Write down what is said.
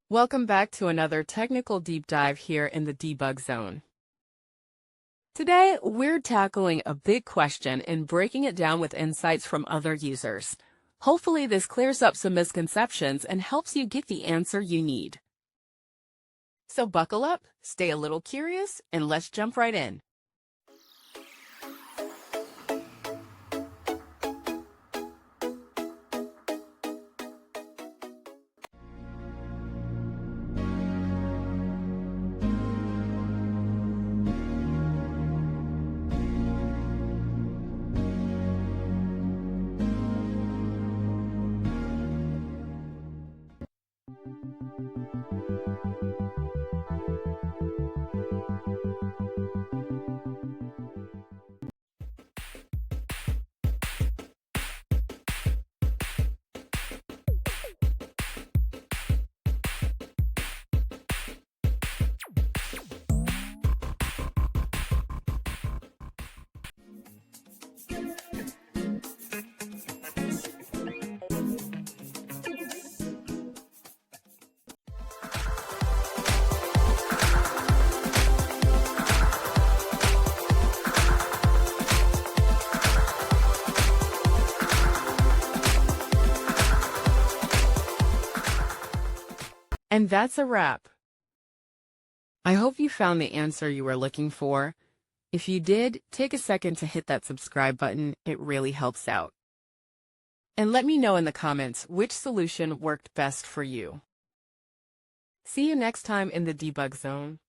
Welcome back to another technical deep dive here in the debug zone. Today, we're tackling a big question and breaking it down with insights from other users. Hopefully, this clears up some misconceptions and helps you get the answer you need. So buckle up, stay a little curious, and let's jump right in. And that's a wrap. I hope you found the answer you were looking for. If you did, take a second to hit that subscribe button. It really helps out. And let me know in the comments which solution worked best for you. See you next time in the debug zone.